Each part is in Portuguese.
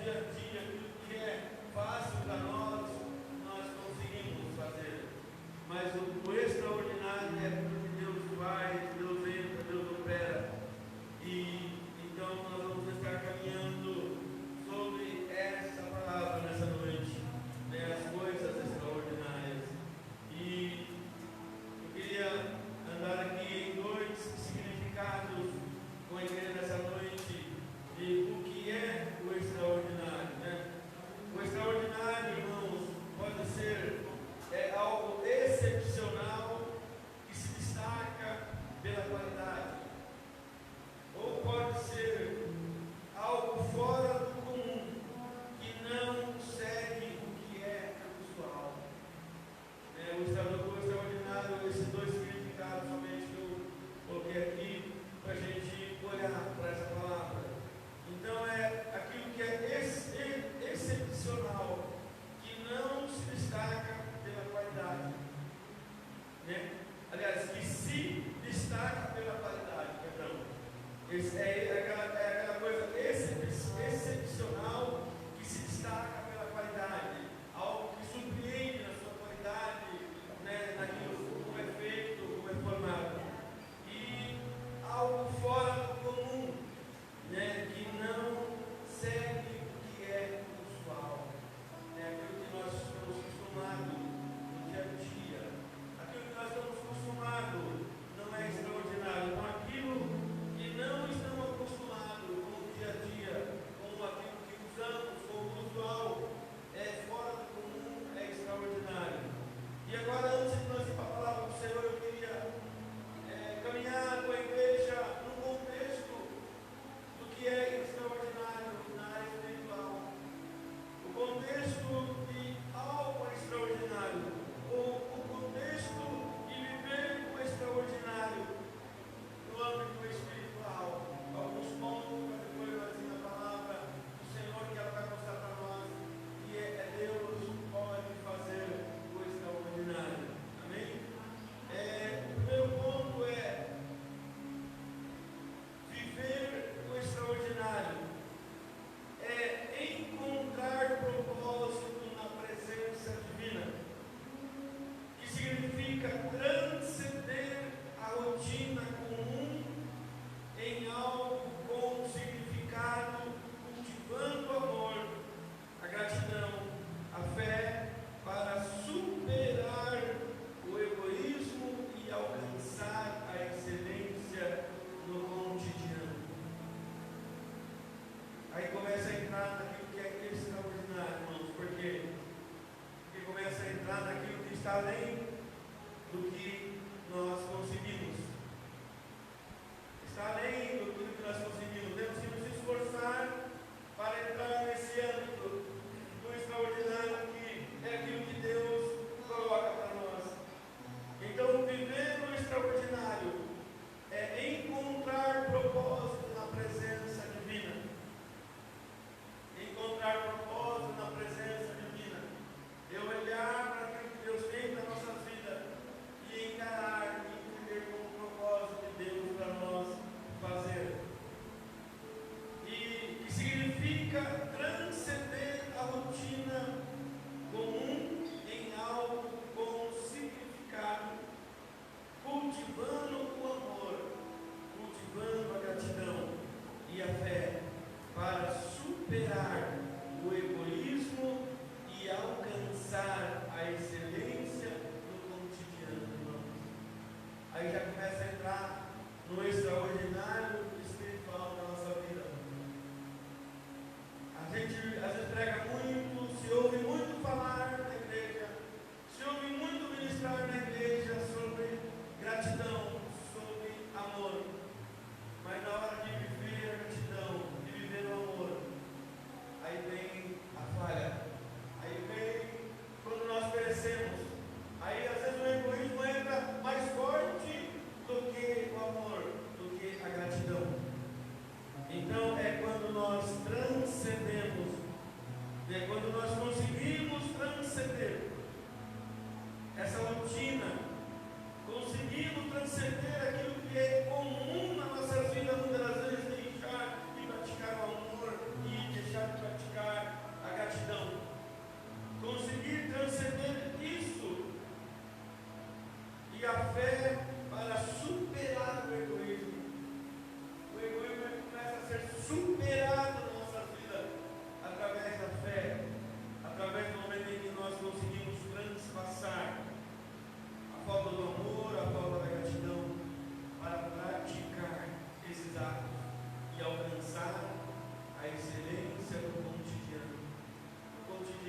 dia a dia, aquilo que é fácil para nós, nós conseguimos fazer. Mas o extraordinário é quando Deus vai, Deus entra, Deus opera. E então nós vamos estar caminhando sobre essa palavra nessa noite, né? As coisas extraordinárias. E eu queria andar aqui em dois significados com a igreja nessa noite de o que é o extraordinário, né? O extraordinário, irmãos, pode ser algo excepcional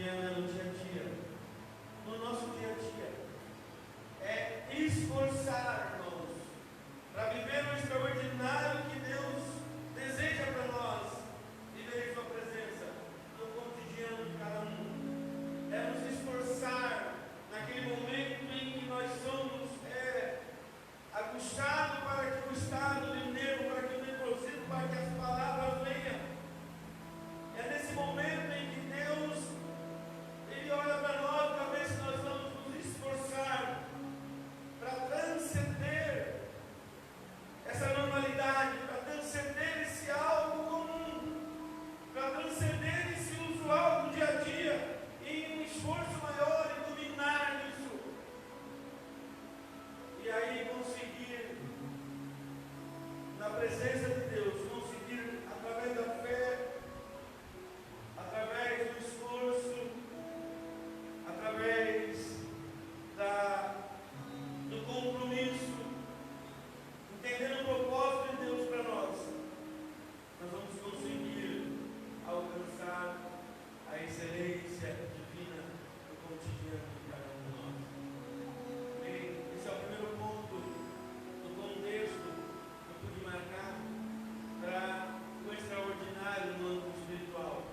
cotidiano, é no dia a dia. No nosso dia a dia. É esforçar, irmãos, para viver o extraordinário que Deus deseja para nós. Viver em Sua presença, no cotidiano de cada um. É nos esforçar naquele momento em que nós somos aguçados para que o estado de nervo, para que o nervosismo, para que as palavras venham. É nesse momento em que Deus, Ele olha para nós para ver se nós vamos nos esforçar para transcender essa normalidade, para transcender esse algo comum, para transcender esse usual do dia a dia, em um esforço maior e dominar isso. E aí conseguir, na presença de Deus, conseguir através da fé, através do esforço, através do compromisso, entendendo o propósito de Deus para nós, nós vamos conseguir alcançar a excelência divina do cotidiano de cada um de nós. Bem, esse é o primeiro ponto do contexto que eu pude marcar para o extraordinário no âmbito espiritual.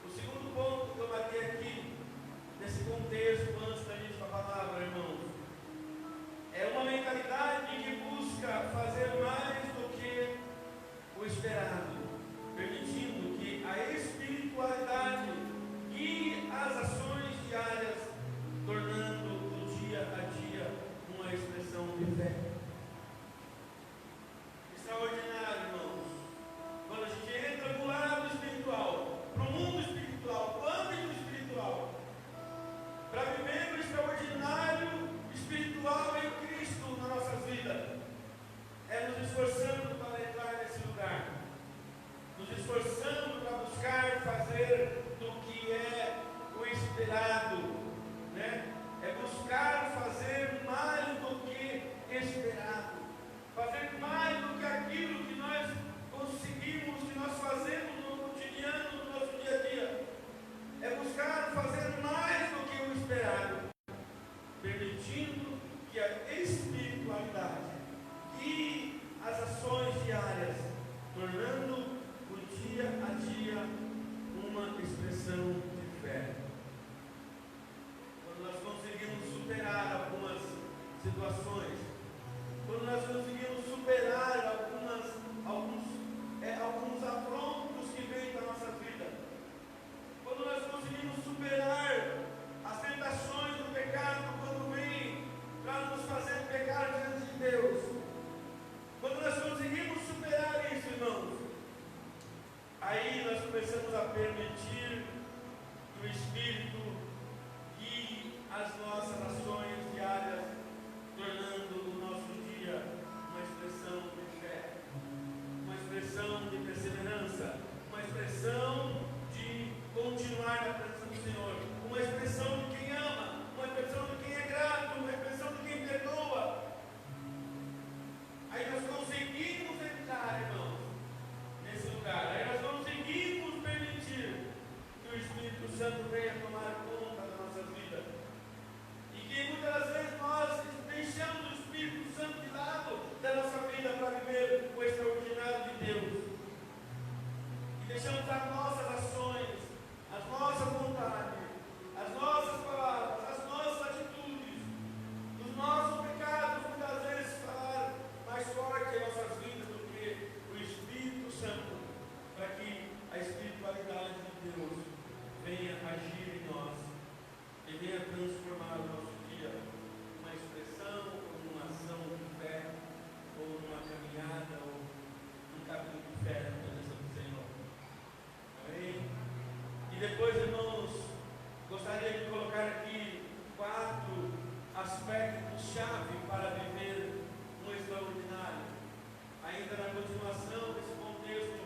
O segundo ponto que eu marquei aqui, nesse contexto, antes da gente ir para a palavra, irmãos, é uma mentalidade que busca fazer mais do que o esperado, permitindo que a espiritualidade guie as ações diárias, tornando o dia a dia uma expressão de fé. Extraordinário, irmãos. Quando a gente entra no lado espiritual, para o mundo espiritual, para o âmbito espiritual, para viver o extraordinário espiritual em Cristo na nossa vida, é nos esforçando para entrar nesse lugar, nos esforçando para buscar fazer do que é o esperado, né? É buscar fazer mais do que esperado, fazer mais do que aquilo que nós conseguimos, que nós fazemos no cotidiano, no nosso dia a dia. É buscar fazer mais do que o esperado, permitindo que a espiritualidade guie as ações diárias, tornando o dia a dia uma expressão de fé. Quando nós conseguimos superar algumas situações, quando nós conseguimos superar alguns afrontos que vêm para a nossa vida, quando nós conseguimos superar as tentações do pecado quando vem para nos fazer pecar diante de Deus, quando nós conseguimos superar isso, irmãos, aí nós começamos a permitir que o Espírito guie as nossas ações diárias, tornando o nosso dia uma expressão de fé, uma expressão de perseverança, uma expressão de continuar na presença do Senhor, uma expressão de quem ama, uma expressão de quem é grato, uma expressão de quem perdoa. Aí nós conseguimos entrar, irmãos, nesse lugar. Aí nós conseguimos permitir que o Espírito Santo venha tomar conta da nossa vida. E que muitas das vezes nós deixamos o Espírito Santo de lado da nossa vida para viver o extraordinário de Deus. E deixamos as nossas ações, as nossas vontades, as nossas palavras, as nossas atitudes, os nossos pecados, muitas vezes falar mais forte em nossas vidas do que o Espírito Santo, para que a espiritualidade de Deus venha agir em nós e venha transformar o nosso dia numa expressão, ou numa ação de fé, ou numa caminhada, ou num caminho de fé na presença do Senhor. Amém? E depois, irmãos, gostaria de colocar aqui 4 aspectos-chave para viver um extraordinário. Ainda na continuação desse contexto,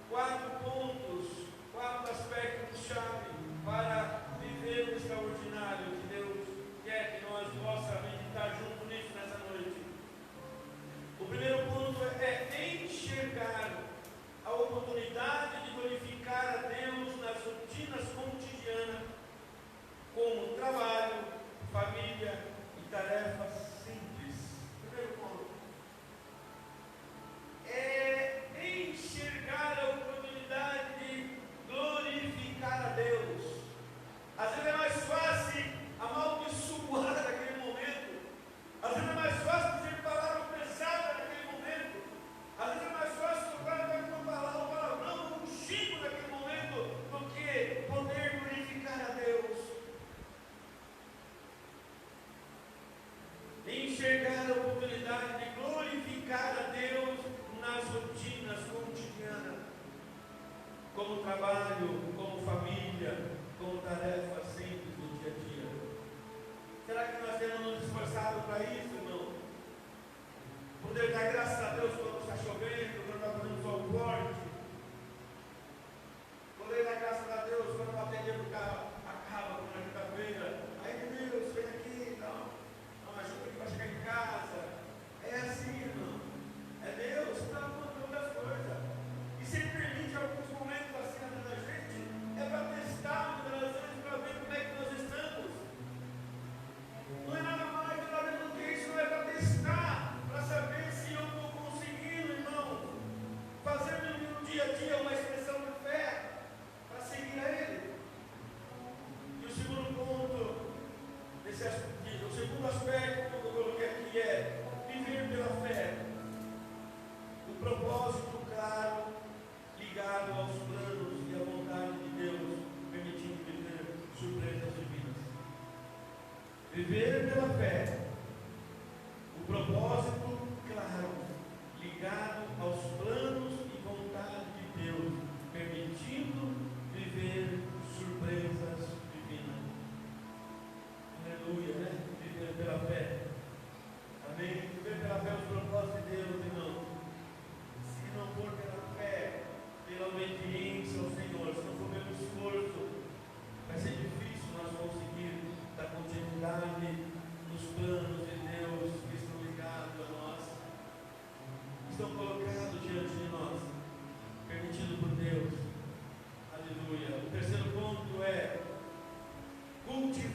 4 pontos, 4 aspectos-chave para viver o extraordinário que Deus quer que nós possamos meditar junto nisso nessa noite. O primeiro ponto é enxergar a oportunidade de glorificar a Deus nas rotinas cotidianas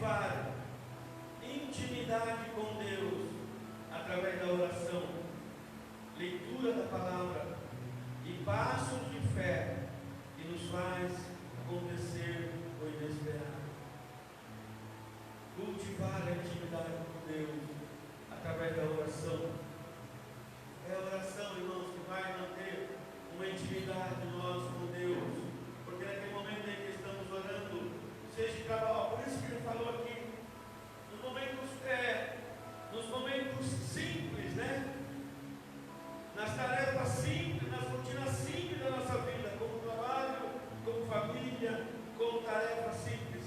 cultivar intimidade com Deus através da oração, leitura da palavra e passos de fé que nos faz acontecer o inesperado. Cultivar a intimidade com Deus através da oração. É a oração, irmãos, que vai manter uma intimidade nossa com Deus, porque naquele momento em que estamos orando, seja de trabalho, por isso que ele falou aqui, nos momentos simples, né? Nas tarefas simples, nas rotinas simples da nossa vida, como trabalho, como família, como tarefas simples.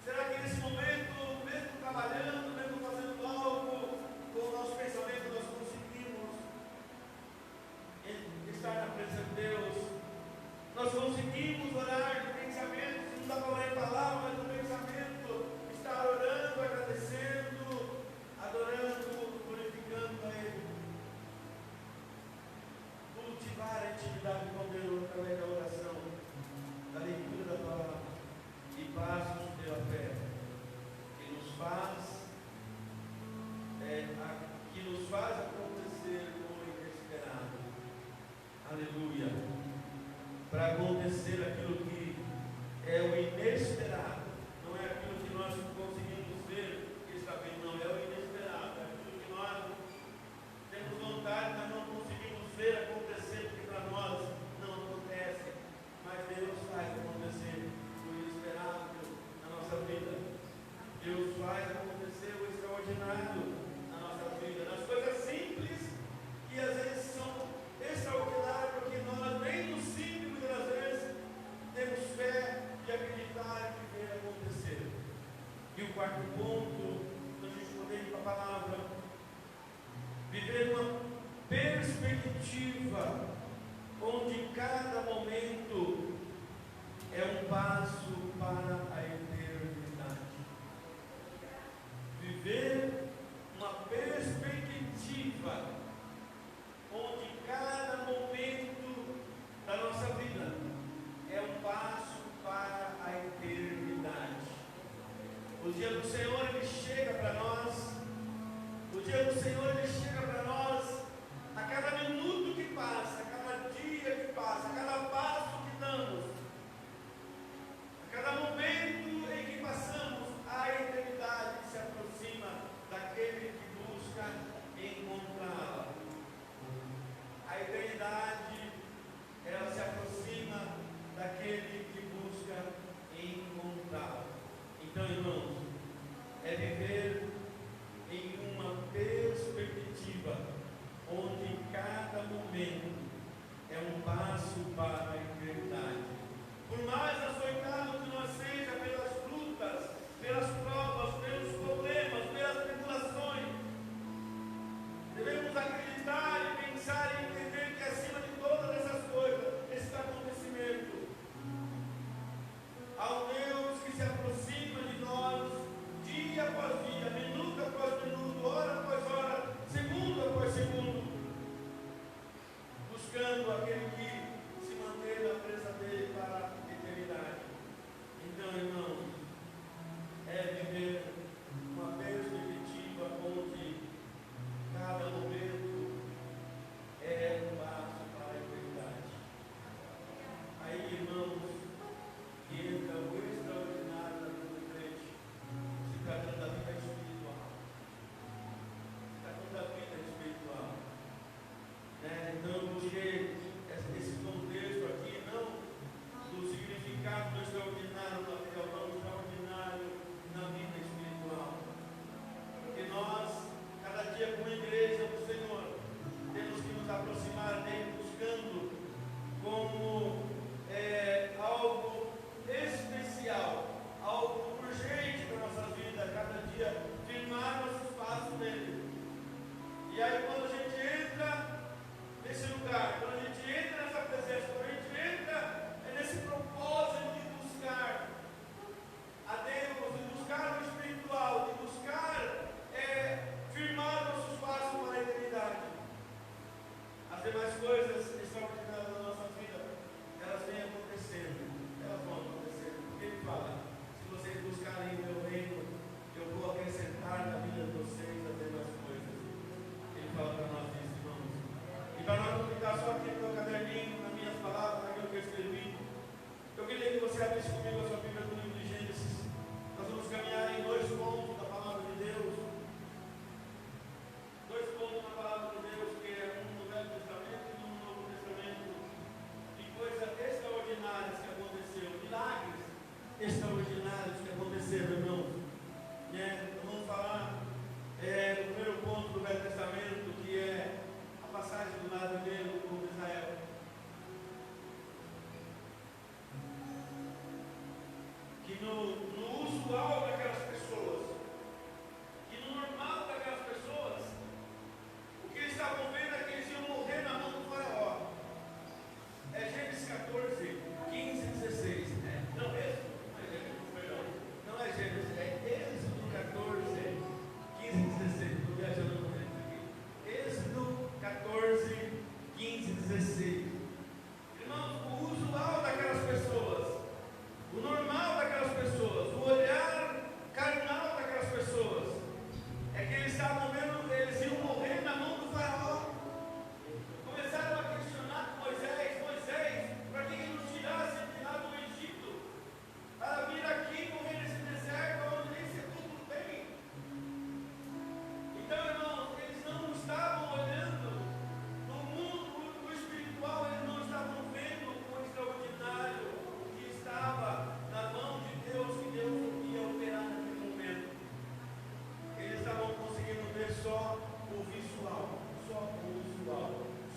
Será que nesse momento, mesmo trabalhando, mesmo fazendo algo, com o nosso pensamento, nós conseguimos estar na presença de Deus? Nós conseguimos orar de pensamento, se não dá para orar em palavra, mas no pensamento, estar orando, agradecendo, adorando, glorificando a Ele. Cultivar a intimidade com Deus através da oração, da leitura da palavra e passos pela fé, que nos faz acontecer o inesperado. Aleluia! Para acontecer aquilo que é o inesperado, não é aquilo que nós conseguimos ver que está vendo, não, é o inesperado, é aquilo que nós temos vontade, mas não conseguimos ver acontecer, porque para nós não acontece, mas Deus faz acontecer o inesperado na nossa vida. Deus faz acontecer o extraordinário na nossa vida, nas coisas simples, que às vezes são extraordinárias, porque nós nem no simples, muitas das vezes, temos fé de acreditar e de ver acontecer. E o quarto ponto, para a gente poder ir para a palavra, viver uma perspectiva onde cada momento é um passo para a eternidade. Viver uma perspectiva onde cada momento da nossa vida é um passo para a eternidade. O dia do Senhor, ele chega para nós. O dia do Senhor, ele chega para nós a cada minuto que passa, a cada dia que passa, a cada passo que damos, a cada momento em que passamos. A eternidade se aproxima daquele que busca encontrá-la. A eternidade, ela se aproxima daquele que busca encontrá-la. Então, irmãos, é viver em uma perspectiva no usual daquelas pessoas, que no normal daquelas pessoas, o que eles estavam vendo é que eles iam morrer na mão do faraó. É Gênesis 14, 15 e 16. Não, Êxodo, não é Gênesis, perdão. Não é Gênesis, é Êxodo 14, 15 e 16. Estou viajando no momento aqui. Êxodo 14, 15 e 16. Irmãos, o usual daquelas pessoas, o normal daquelas pessoas, o olhar carnal daquelas pessoas, é que eles estavam vendo, eles iam morrer na mão do faraó. Começaram a questionar Moisés, para que ele nos tirasse de lá do Egito, para vir aqui e morrer nesse deserto, onde nem sepulcro tem. Então, irmãos, eles não estavam olhando no mundo, no espiritual, eles não estavam vendo o extraordinário que estava na mão de Deus, que Deus ia operar naquele momento. Eles estavam conseguindo ver só o visual,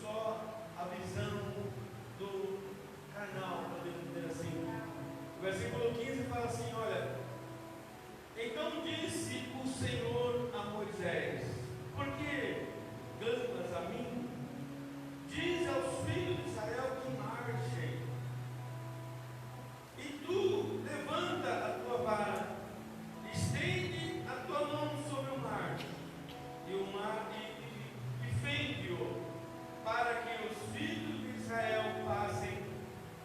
só a visão do carnal, podemos dizer assim. O versículo 15 fala assim, olha: então disse o Senhor a Moisés: por que clamas a mim? Diz aos filhos de Israel que marchem, e tu levanta a tua vara, estende a tua mão sobre o mar, e fende-o, para que os filhos de Israel passem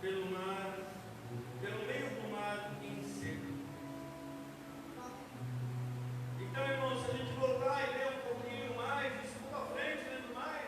pelo meio do mar em seco. Então, irmãos, se a gente voltar e ler um pouquinho mais, isso para frente, lendo mais,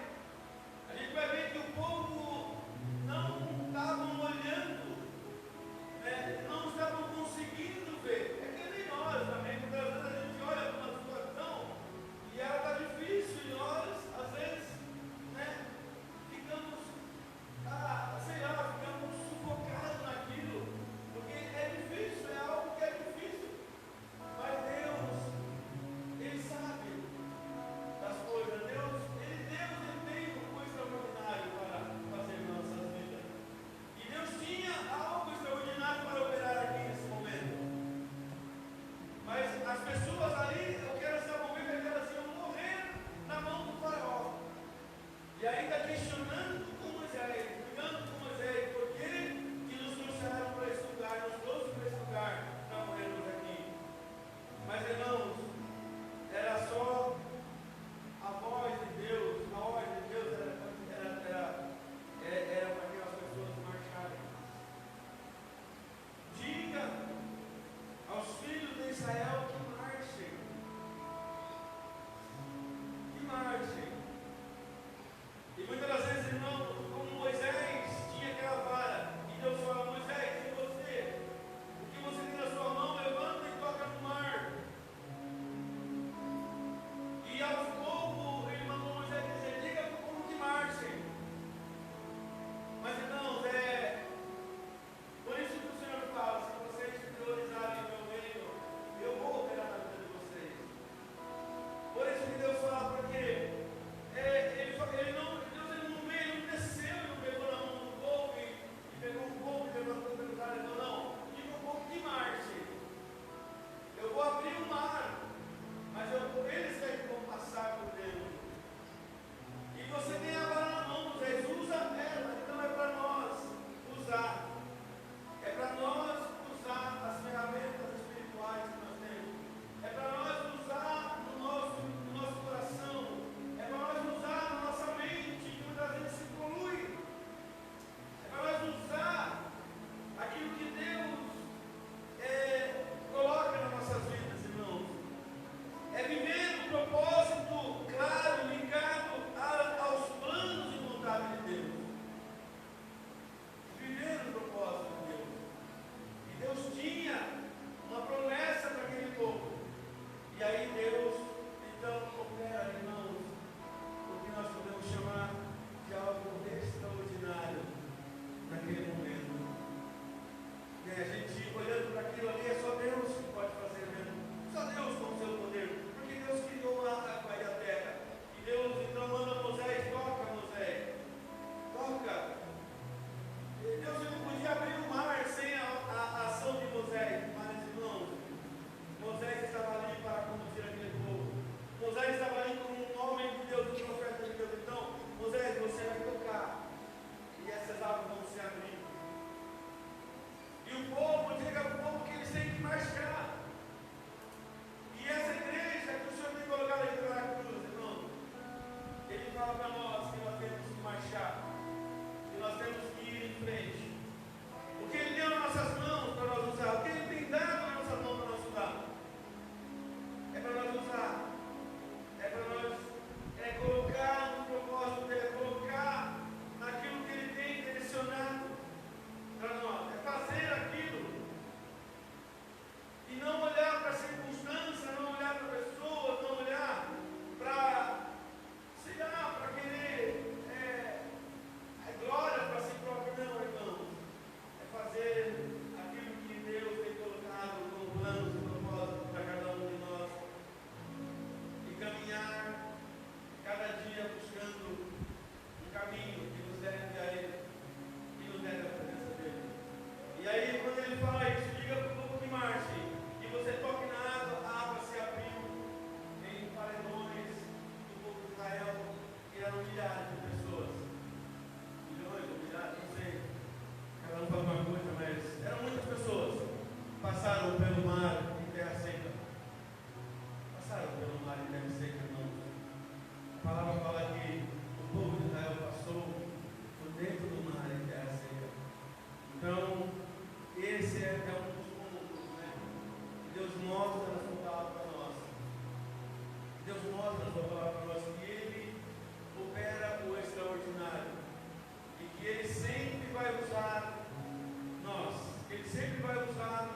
vai usar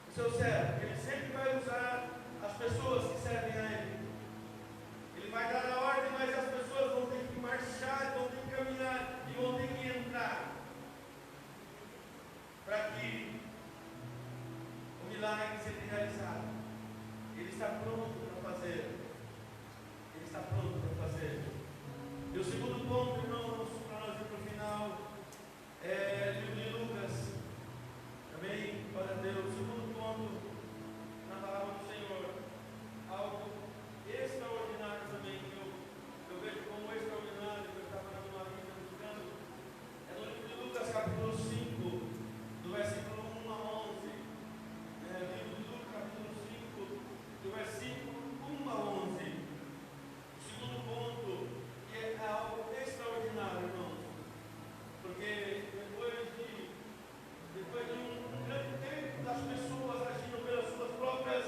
o seu servo, Ele sempre vai usar as pessoas que servem a Ele. Ele vai dar a ordem, mas as pessoas vão ter que marchar, vão ter que caminhar e vão ter que entrar para que o milagre seja realizado. Ele está pronto para fazer. Ele está pronto para fazer. E o segundo ponto, irmãos, para nós ir para o final, é livro de Lucas. Amém? Glória a Deus. O segundo ponto na palavra do Senhor, algo extraordinário também, que eu vejo como extraordinário, que eu estava na minha vida buscando, é no livro de Lucas, capítulo 5, do versículo 1 a 11. Livro de Lucas, capítulo 5, do versículo 1 a 11. O segundo ponto, que é algo extraordinário, irmãos, porque depois de um grande tempo das pessoas agindo pelas suas próprias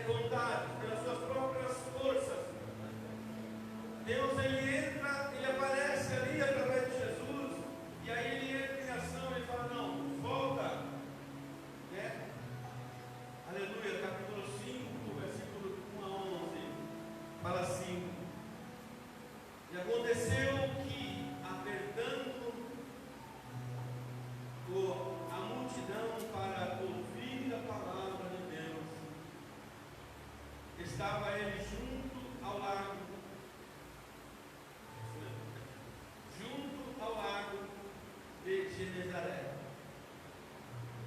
vontades, pelas suas próprias forças, Deus ele entra, ele aparece ali através de Jesus, e aí ele entra em ação e fala: não, volta, né? Aleluia, capítulo 5, versículo 1 a 11, fala assim: e aconteceu que, apertando a multidão para ouvir a palavra de Deus, estava ele junto ao lago de Genezaré,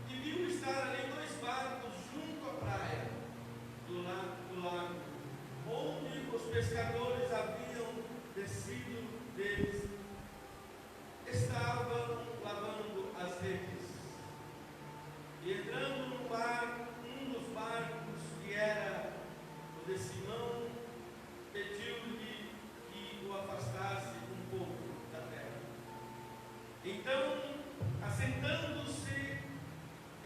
e viu estar ali 2 barcos junto à praia do lago, onde os pescadores haviam descido deles, estavam lavando as redes. E entrando no barco, um dos barcos, que era o de Simão, pediu-lhe que o afastasse um pouco da terra. Então, assentando-se,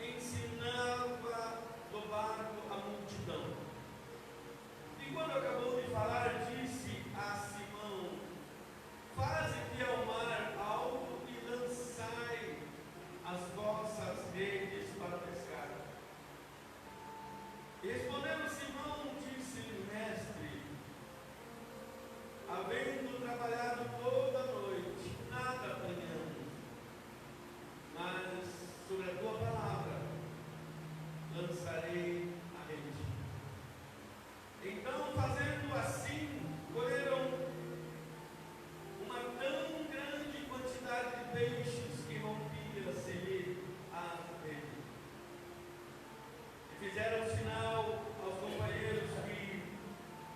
ensinava do barco a multidão. E quando acabou de falar, disse a Simão: faze-te ao mar algo e lançai as vossas redes para pescar. Respondendo Simão, disse-lhe: mestre, havendo trabalhado toda a noite, nada apanhamos, mas sobre a tua palavra lançarei a rede. Então, fazendo assim, colheram uma tão grande quantidade de peixes que rompia-se a rede. E fizeram sinal aos companheiros que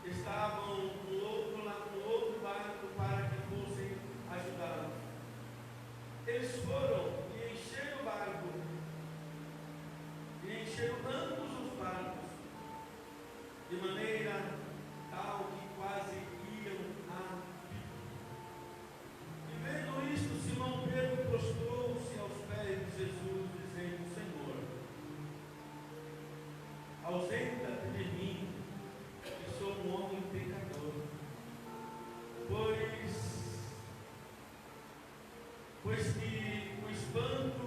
estavam no outro barco para que fossem ajudá-los. Eles foram e encheram o barco, e encheram ambos os barcos, de maneira tal que quase iam a pique. E vendo isto, Simão Pedro prostrou-se aos pés de Jesus, dizendo: Senhor, ausenta-te de mim, que sou um homem pecador. Pois que o espanto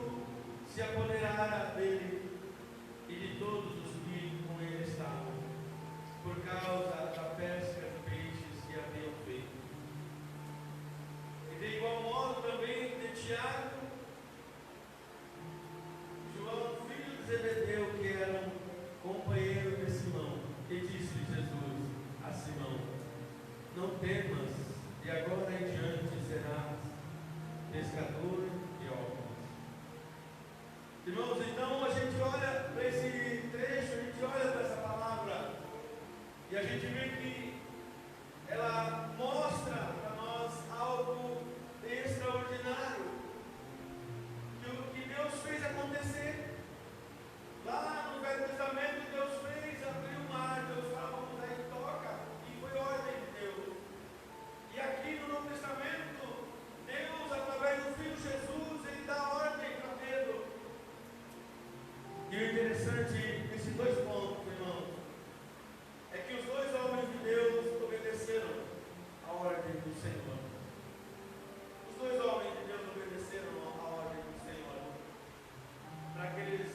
se apoderara dele e de todos os que com ele estavam, por causa da pesca de peixes que haviam feito. E de igual modo também de Tiago, João, filho de Zebedeu, que eram companheiro de Simão. E disse Jesus a Simão: não temas, e agora em diante serás pescador de homens. Irmãos, então a gente olha para esse trecho, a gente olha para essa palavra e a gente vê que ela mostra para nós algo extraordinário, que o que Deus fez acontecer. Lá no Velho Testamento, Deus fez abrir o mar, Deus falava: vamos aí, toca, e foi ordem de Deus. E aqui no Novo Testamento, Deus, através do Filho Jesus, ele dá ordem para Pedro. E o interessante nesses 2 pontos, irmãos, é que os 2 homens de Deus obedeceram a ordem do Senhor. Os 2 homens de Deus obedeceram a ordem do Senhor, para que eles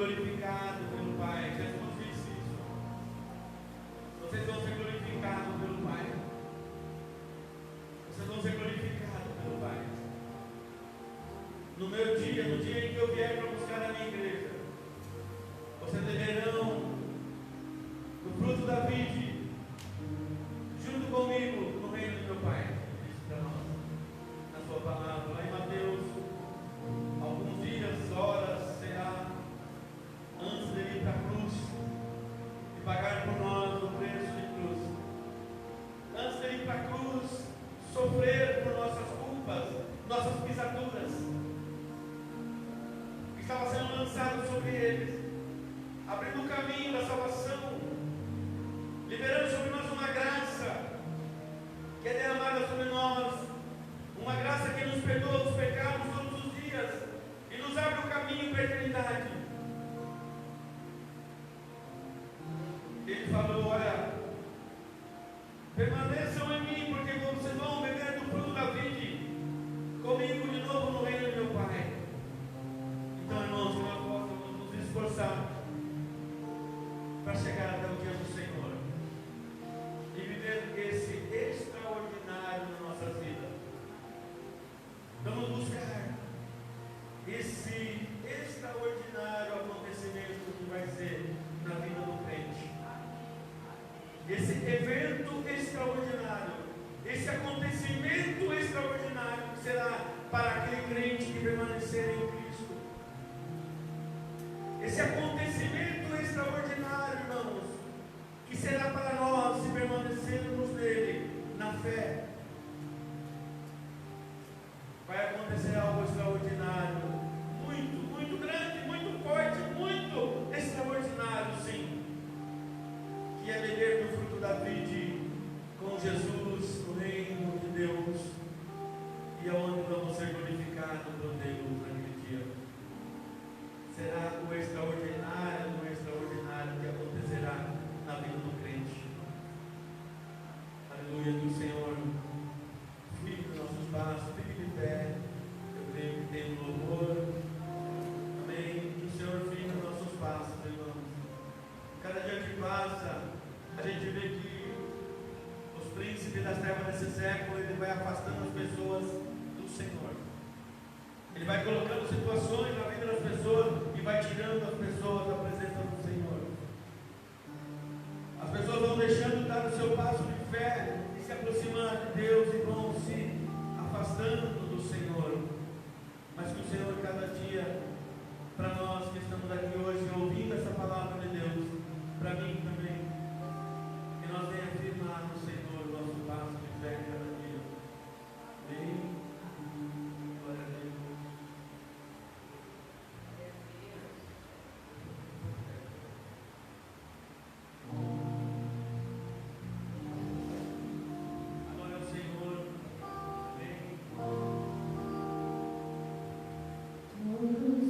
glorificados pelo Pai. Jesus disse isso. Vocês vão ser glorificados pelo Pai. Vocês vão ser glorificados pelo Pai. No meu dia, no dia em que eu vier para buscar a minha igreja, vocês beberão do fruto da vide, junto comigo, no reino do meu Pai. Disse para nós, na sua palavra, lá em Mateus, alguns dias, horas, será, antes de ir para a cruz, e pagar por nós o preço de cruz. Antes de ir para a cruz, sofrer por nossas culpas, nossas pisaduras, que estava sendo lançado sobre eles, abrindo o caminho da salvação, liberando sobre nós uma graça que é derramada sobre nós, uma graça que nos perdoa os pecados todos os dias e nos abre o caminho para a eternidade. Ele falou: olha, permaneçam em mim, porque vocês vão beber do fruto da vide comigo de novo no reino do meu Pai. Então, irmãos, que nós possamos nos esforçar para chegar até o dia do Senhor e viver esse extraordinário na nossa vida. Vamos buscar esse extraordinário acontecimento que vai ser na vida do crente. Esse evento extraordinário, esse acontecimento extraordinário que será para aquele crente que permanecer em Cristo. Esse acontecimento extraordinário, irmãos, que será para nós se permanecermos nele, na fé. Vai acontecer algo extraordinário, muito, muito grande, muito forte, muito extraordinário, sim, que é beber do fruto da vide com Jesus no reino de Deus, e aonde vamos ser glorificados por Deus naquele dia. Será o extraordinário que acontecerá na vida do crente. Aleluia, que o Senhor fique nos nossos passos, fique de pé. Eu creio que tem louvor. Amém. Que o Senhor fique nos nossos passos, irmãos. Cada dia que passa, a gente vê que os príncipes das trevas desse século, ele vai afastando as pessoas do Senhor. Ele vai colocando situações na vida das pessoas e vai tirando as pessoas da presença do Senhor. As pessoas vão deixando de dar o seu passo de fé e se aproximar de Deus e vão se afastando do Senhor. Mas que o Senhor, cada dia, para nós que estamos aqui hoje ouvindo essa palavra de Deus, para mim também, que nós venhamos afirmar no Senhor o nosso passo de fé cada dia. Amém. Glória a Deus. Glória ao Senhor. Amém.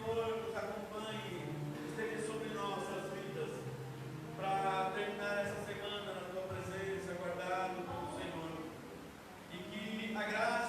Senhor nos acompanhe, esteja sobre nossas vidas, para terminar essa semana na tua presença, guardado pelo Senhor. E que a graça